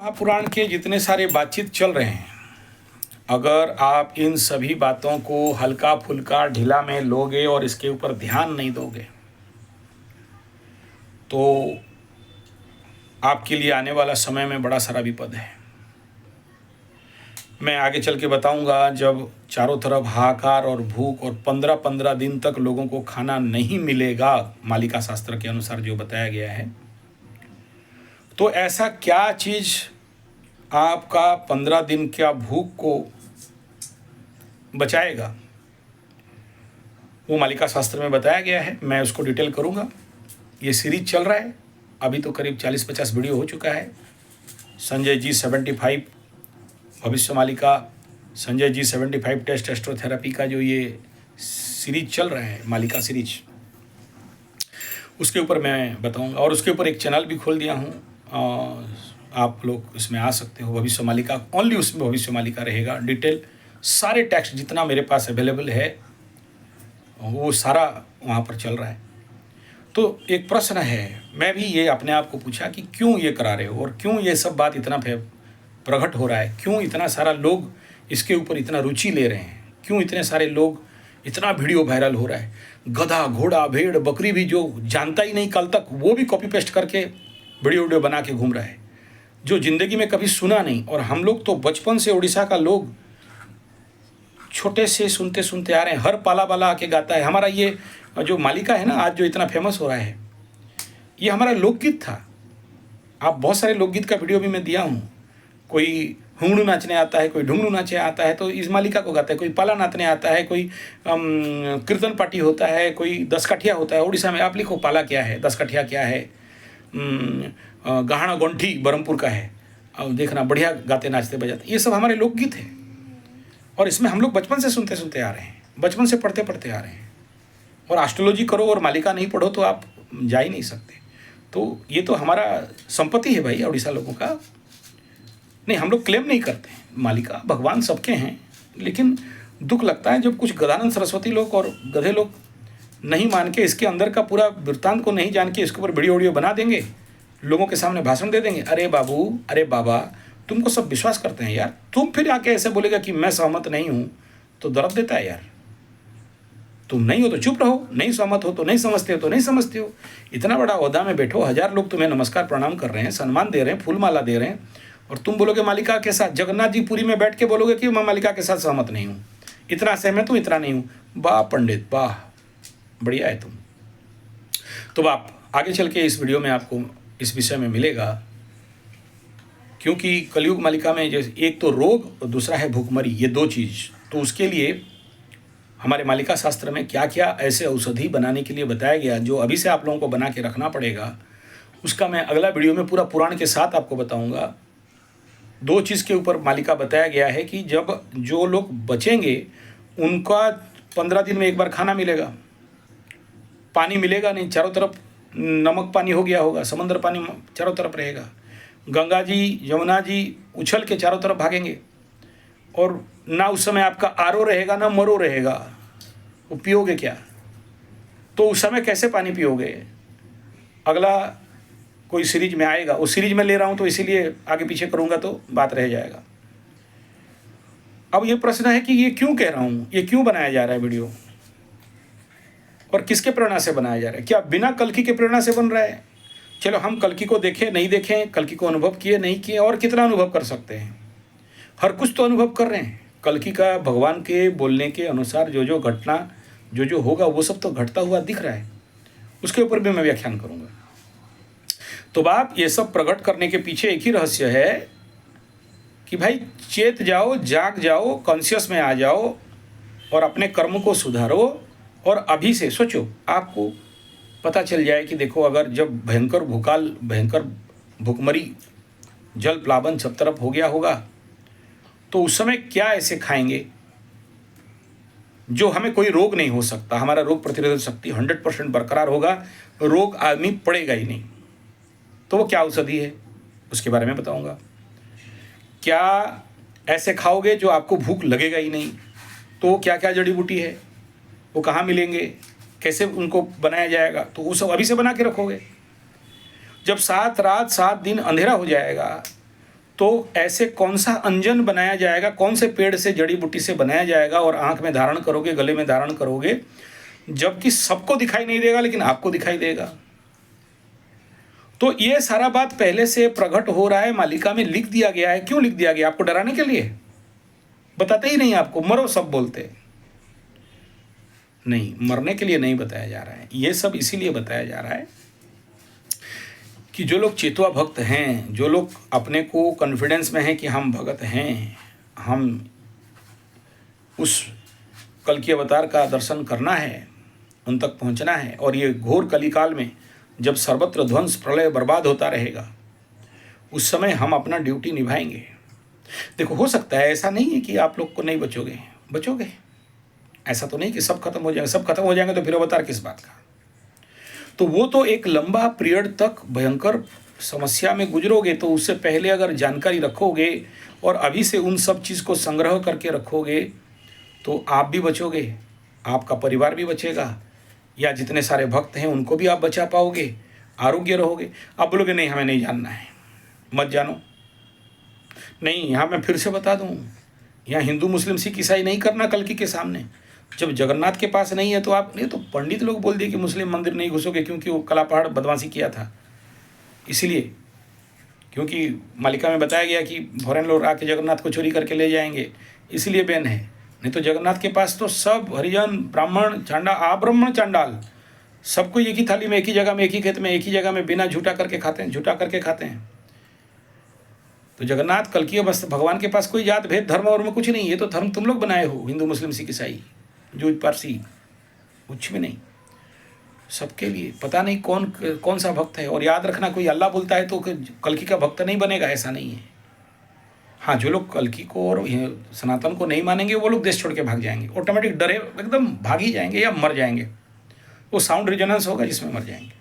महापुराण के जितने सारे बातचीत चल रहे हैं, अगर आप इन सभी बातों को हल्का फुल्का ढीला में लोगे और इसके ऊपर ध्यान नहीं दोगे तो आपके लिए आने वाला समय में बड़ा सारा विपद है। मैं आगे चल के बताऊंगा, जब चारों तरफ हाहाकार और भूख और 15-15 दिन तक लोगों को खाना नहीं मिलेगा, मालिका शास्त्र के अनुसार जो बताया गया है, तो ऐसा क्या चीज़ आपका 15 दिन का भूख को बचाएगा, वो मालिका शास्त्र में बताया गया है। मैं उसको डिटेल करूँगा। ये सीरीज चल रहा है, अभी तो करीब 40-50 वीडियो हो चुका है। संजय जी 75 भविष्य मालिका, संजय जी 75 टेस्ट एस्ट्रोथेरेपी का जो ये सीरीज चल रहा है, मालिका सीरीज, उसके ऊपर मैं बताऊंगा। और उसके ऊपर एक चैनल भी खोल दिया हूँ, आप लोग इसमें आ सकते हो। भविष्य मालिका ओनली, उसमें भविष्य मालिका रहेगा। डिटेल सारे टेक्स्ट जितना मेरे पास अवेलेबल है वो सारा वहाँ पर चल रहा है। तो एक प्रश्न है, मैं भी ये अपने आप को पूछा कि क्यों ये करा रहे हो और क्यों ये सब बात इतना प्रकट हो रहा है, क्यों इतना सारा लोग इसके ऊपर इतना रुचि ले रहे हैं, क्यों इतने सारे लोग, इतना वीडियो वायरल हो रहा है। गधा घोड़ा भेड़ बकरी भी जो जानता ही नहीं कल तक, वो भी कॉपी पेस्ट करके वीडियो बना के घूम रहा है, जो ज़िंदगी में कभी सुना नहीं। और हम लोग तो बचपन से उड़ीसा का लोग छोटे से सुनते सुनते आ रहे हैं। हर पाला वाला आके गाता है। हमारा ये जो मालिका है ना, आज जो इतना फेमस हो रहा है, ये हमारा लोकगीत था। आप बहुत सारे लोकगीत का वीडियो भी मैं दिया हूँ। कोई हुंगड़ू नाचने आता है, कोई ढुंगड़ू नाचने आता है तो इस मालिका को गाता है। कोई पाला नाचने आता है, कोई कीर्तन पार्टी होता है, कोई दसकठिया होता है। उड़ीसा में आप लिखो पाला क्या है, दसकठिया क्या है, गहाना गोंठी बरहमपुर का है। अब देखना, बढ़िया गाते नाचते बजाते, ये सब हमारे लोकगीत हैं। और इसमें हम लोग बचपन से सुनते सुनते आ रहे हैं, बचपन से पढ़ते पढ़ते आ रहे हैं। और एस्ट्रोलॉजी करो और मालिका नहीं पढ़ो तो आप जा ही नहीं सकते। तो ये तो हमारा संपत्ति है भाई, उड़ीसा लोगों का। नहीं, हम लोग क्लेम नहीं करते हैं, मालिका भगवान सबके हैं। लेकिन दुख लगता है जब कुछ गदानंद सरस्वती लोग और गधे लोग नहीं मान के, इसके अंदर का पूरा वृत्तांत को नहीं जान के इसके ऊपर वीडियो बना देंगे, लोगों के सामने भाषण दे देंगे। अरे बाबू, अरे बाबा, तुमको सब विश्वास करते हैं यार। तुम फिर आके ऐसे बोलेगा कि मैं सहमत नहीं हूँ, तो दर्द देता है यार। तुम नहीं हो तो चुप रहो, नहीं सहमत हो तो नहीं समझते हो तो नहीं समझते हो। इतना बड़ा ओहदा में बैठो, 1000 लोग तुम्हें नमस्कार प्रणाम कर रहे हैं, सम्मान दे रहे हैं, फूल माला दे रहे हैं, और तुम बोलोगे मालिका के साथ। जगन्नाथ जी पुरी में बैठ के बोलोगे कि मैं मालिका के साथ सहमत नहीं हूँ, इतना सहमत हूँ, इतना नहीं हूँ। वाह पंडित, वाह, बढ़िया है तुम। तो आप आगे चल के इस वीडियो में आपको इस विषय में मिलेगा, क्योंकि कलयुग मालिका में जैसे एक तो रोग और दूसरा है भूखमरी, ये दो चीज़। तो उसके लिए हमारे मालिका शास्त्र में क्या क्या ऐसे औषधि बनाने के लिए बताया गया, जो अभी से आप लोगों को बना के रखना पड़ेगा, उसका मैं अगला वीडियो में पूरा पुराण के साथ आपको बताऊंगा। 2 चीज़ के ऊपर मालिका बताया गया है कि जब जो लोग बचेंगे उनका 15 दिन में एक बार खाना मिलेगा, पानी मिलेगा नहीं, चारों तरफ नमक पानी हो गया होगा, समंदर पानी चारों तरफ रहेगा, गंगा जी यमुना जी उछल के चारों तरफ भागेंगे, और ना उस समय आपका आरओ रहेगा ना मरो रहेगा, वो पियोगे क्या? तो उस समय कैसे पानी पियोगे? अगला कोई सीरीज में आएगा, उस सीरीज में ले रहा हूँ तो इसीलिए आगे पीछे करूँगा तो बात रह जाएगा। अब ये प्रश्न है कि ये क्यों कह रहा हूँ, ये क्यों बनाया जा रहा है वीडियो, और किसके प्रेरणा से बनाया जा रहा है? क्या बिना कल्कि के प्रेरणा से बन रहा है? चलो, हम कल्कि को देखें नहीं देखें, कल्कि को अनुभव किए नहीं किए, और कितना अनुभव कर सकते हैं, हर कुछ तो अनुभव कर रहे हैं। कल्कि का भगवान के बोलने के अनुसार जो जो घटना जो होगा वो सब तो घटता हुआ दिख रहा है। उसके ऊपर भी मैं व्याख्यान करूँगा। तो बाप, ये सब प्रकट करने के पीछे एक ही रहस्य है कि भाई चेत जाओ, जाग जाओ, कॉन्शियस में आ जाओ और अपने कर्म को सुधारो। और अभी से सोचो, आपको पता चल जाए कि देखो, अगर जब भयंकर भूकाल, भयंकर भूखमरी, जल प्लावन सब तरफ हो गया होगा, तो उस समय क्या ऐसे खाएंगे जो हमें कोई रोग नहीं हो सकता, हमारा रोग प्रतिरोधक शक्ति 100% बरकरार होगा, रोग आदमी पड़ेगा ही नहीं। तो वो क्या औषधि है, उसके बारे में बताऊंगा। क्या ऐसे खाओगे जो आपको भूख लगेगा ही नहीं, तो क्या क्या जड़ी बूटी है, वो कहाँ मिलेंगे, कैसे उनको बनाया जाएगा, तो वो सब अभी से बना के रखोगे। जब 7 रात 7 दिन अंधेरा हो जाएगा तो ऐसे कौन सा अंजन बनाया जाएगा, कौन से पेड़ से, जड़ी बूटी से बनाया जाएगा और आंख में धारण करोगे, गले में धारण करोगे, जबकि सबको दिखाई नहीं देगा लेकिन आपको दिखाई देगा। तो ये सारा बात पहले से प्रकट हो रहा है, मालिका में लिख दिया गया है। क्यों लिख दिया गया? आपको डराने के लिए? बताते ही नहीं आपको, मरो सब बोलते नहीं, मरने के लिए नहीं बताया जा रहा है। ये सब इसीलिए बताया जा रहा है कि जो लोग चेतवा भक्त हैं, जो लोग अपने को कॉन्फिडेंस में हैं कि हम भगत हैं, हम उस कल की अवतार का दर्शन करना है, उन तक पहुंचना है, और ये घोर कलिकाल में जब सर्वत्र ध्वंस प्रलय बर्बाद होता रहेगा, उस समय हम अपना ड्यूटी निभाएंगे। देखो, हो सकता है, ऐसा नहीं है कि आप लोग को नहीं बचोगे, बचोगे। ऐसा तो नहीं कि सब खत्म हो जाएंगे, सब खत्म हो जाएंगे तो फिर अवतार किस बात का। तो वो तो एक लंबा पीरियड तक भयंकर समस्या में गुजरोगे, तो उससे पहले अगर जानकारी रखोगे और अभी से उन सब चीज़ को संग्रह करके रखोगे तो आप भी बचोगे, आपका परिवार भी बचेगा, या जितने सारे भक्त हैं उनको भी आप बचा पाओगे, आरोग्य रहोगे। आप बोलोगे नहीं, हमें नहीं जानना है, मत जानो। नहीं, यहाँ मैं फिर से बता दूँ, यहाँ हिंदू मुस्लिम सिख ईसाई नहीं करना कल्कि के सामने। जब जगन्नाथ के पास नहीं है तो आप नहीं, तो पंडित लोग बोल दिए कि मुस्लिम मंदिर नहीं घुसोगे क्योंकि वो कला पहाड़ बदमाशी किया था, इसीलिए, क्योंकि मालिका में बताया गया कि फॉरेन लोग आके जगन्नाथ को चोरी करके ले जाएंगे, इसलिए बैन है। नहीं तो जगन्नाथ के पास तो सब हरिजन, ब्राह्मण, चांडाल, अब्राह्मण चांडाल, सबको एक ही थाली में, एक ही जगह में, एक ही खेत में, एक ही जगह में बिना झूठा करके खाते हैं, झूठा करके खाते हैं। तो जगन्नाथ कल्कि बस भगवान के पास कोई जात भेद धर्म और में कुछ नहीं। ये तो धर्म तुम लोग बनाए हो, हिंदू मुस्लिम सिख ईसाई, जूट पारसी, कुछ भी नहीं, सबके लिए। पता नहीं कौन कौन सा भक्त है। और याद रखना, कोई अल्लाह बोलता है तो कल्कि का भक्त नहीं बनेगा, ऐसा नहीं है। हाँ, जो लोग कल्कि को और सनातन को नहीं मानेंगे वो लोग देश छोड़ के भाग जाएंगे, ऑटोमेटिक डरे एकदम भाग ही जाएंगे या मर जाएंगे। वो साउंड रिजोनेंस होगा जिसमें मर जाएंगे।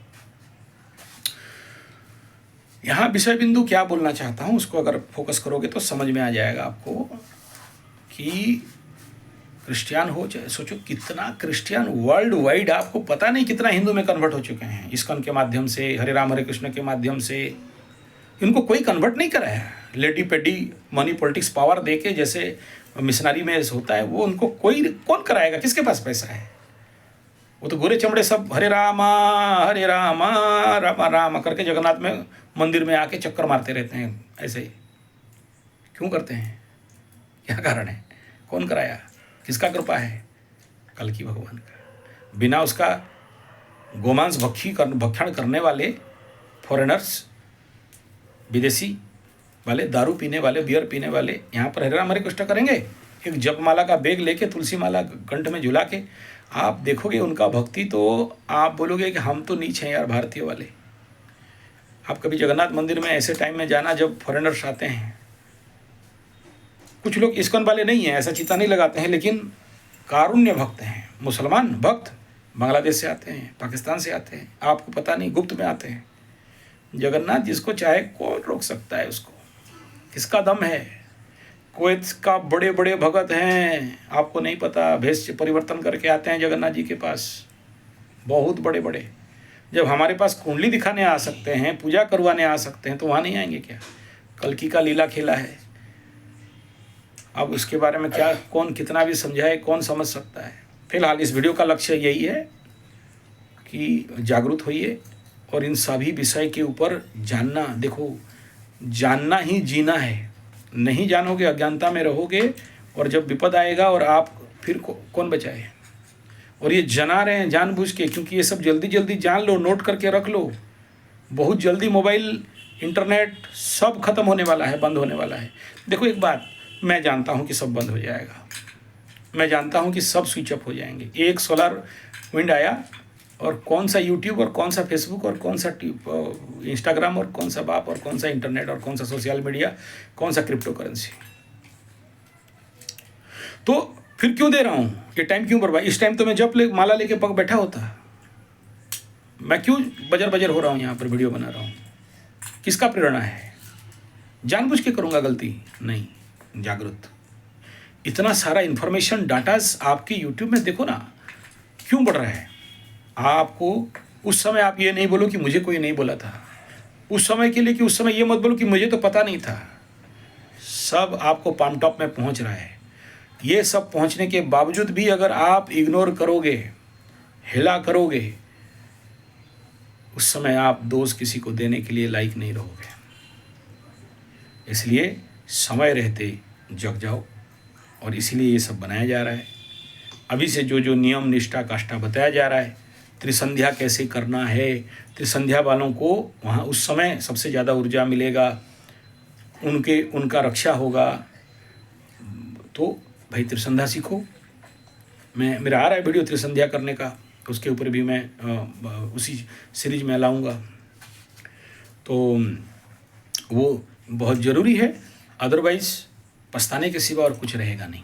यहाँ विषय बिंदु क्या बोलना चाहता हूँ उसको अगर फोकस करोगे तो समझ में आ जाएगा आपको कि क्रिश्चियन हो चाहे, सोचो कितना क्रिश्चियन वर्ल्ड वाइड, आपको पता नहीं कितना हिंदू में कन्वर्ट हो चुके हैं इस्कॉन के माध्यम से, हरे राम हरे कृष्ण के माध्यम से। इनको कोई कन्वर्ट नहीं करा है। लेडी पेडी मनी पॉलिटिक्स पावर दे के जैसे मिशनरी में होता है, वो उनको कोई कौन कराएगा? किसके पास पैसा है? वो तो गोरे चमड़े सब हरे रामा रामा रामा करके जगन्नाथ में मंदिर में आके चक्कर मारते रहते हैं। ऐसे ही क्यों करते हैं? क्या कारण है? कौन कराया? किसका कृपा है? कल्कि भगवान का। बिना उसका गोमांस भक्षण करने वाले फॉरेनर्स, विदेशी वाले, दारू पीने वाले, बियर पीने वाले यहाँ पर हरे राम हरे कृष्ण करेंगे? एक जपमाला का बैग लेके, तुलसी माला कंठ में झुला के आप देखोगे उनका भक्ति, तो आप बोलोगे कि हम तो नीच हैं यार, भारतीय वाले। आप कभी जगन्नाथ मंदिर में ऐसे टाइम में जाना जब फॉरेनर्स आते हैं। कुछ लोग इस्कॉन वाले नहीं हैं, ऐसा चिता नहीं लगाते हैं, लेकिन कारुण्य भक्त हैं। मुसलमान भक्त बांग्लादेश से आते हैं, पाकिस्तान से आते हैं, आपको पता नहीं, गुप्त में आते हैं। जगन्नाथ जिसको चाहे कौन रोक सकता है उसको? किसका दम है? कुवैत का बड़े बड़े भगत हैं, आपको नहीं पता, भेष परिवर्तन करके आते हैं जगन्नाथ जी के पास, बहुत बड़े बड़े। जब हमारे पास कुंडली दिखाने आ सकते हैं, पूजा करवाने आ सकते हैं, तो वहाँ नहीं आएंगे क्या? कल्कि का लीला खेला है। अब उसके बारे में क्या कौन कितना भी समझाए, कौन समझ सकता है? फिलहाल इस वीडियो का लक्ष्य यही है कि जागरूक होइए और इन सभी विषय के ऊपर जानना। देखो, जानना ही जीना है। नहीं जानोगे, अज्ञानता में रहोगे, और जब विपद आएगा और आप फिर कौन बचाए? और ये जना रहे हैं जानबूझ के, क्योंकि ये सब जल्दी जल्दी जान लो, नोट करके रख लो। बहुत जल्दी मोबाइल, इंटरनेट सब खत्म होने वाला है, बंद होने वाला है। देखो एक बात, मैं जानता हूँ कि सब बंद हो जाएगा, मैं जानता हूँ कि सब स्विच ऑफ हो जाएंगे। एक सोलर विंड आया और कौन सा यूट्यूब और कौन सा फेसबुक और कौन सा इंस्टाग्राम और कौन सा बाप और कौन सा इंटरनेट और कौन सा सोशल मीडिया, कौन सा क्रिप्टो करेंसी। तो फिर क्यों दे रहा हूँ ये टाइम, क्यों बर्बाद? इस टाइम तो मैं जब माला लेके पग बैठा होता, मैं क्यों बजर बजर हो रहा हूँ यहाँ पर वीडियो बना रहा हूँ? किसका प्रेरणा है? जानबूझ के करूँगा गलती? नहीं, जागरूक। इतना सारा इन्फॉर्मेशन डाटाज आपकी यूट्यूब में देखो ना, क्यों बढ़ रहा है? आपको उस समय आप ये नहीं बोलो कि मुझे कोई नहीं बोला था, उस समय के लिए कि उस समय ये मत बोलो कि मुझे तो पता नहीं था। सब आपको पाम टॉप में पहुंच रहा है। ये सब पहुंचने के बावजूद भी अगर आप इग्नोर करोगे, हिला करोगे, उस समय आप दोष किसी को देने के लिए लायक नहीं रहोगे। इसलिए समय रहते जग जाओ, और इसीलिए ये सब बनाया जा रहा है। अभी से जो जो नियम निष्ठा काष्ठा बताया जा रहा है, त्रिसंध्या कैसे करना है, त्रिसंध्या वालों को वहाँ उस समय सबसे ज़्यादा ऊर्जा मिलेगा, उनका रक्षा होगा। तो भाई त्रिसंध्या सीखो। मेरा आ रहा है वीडियो त्रिसंध्या करने का, उसके ऊपर भी मैं उसी सीरीज में लाऊंगा। तो वो बहुत ज़रूरी है, अदरवाइज़ पछताने के सिवा और कुछ रहेगा नहीं।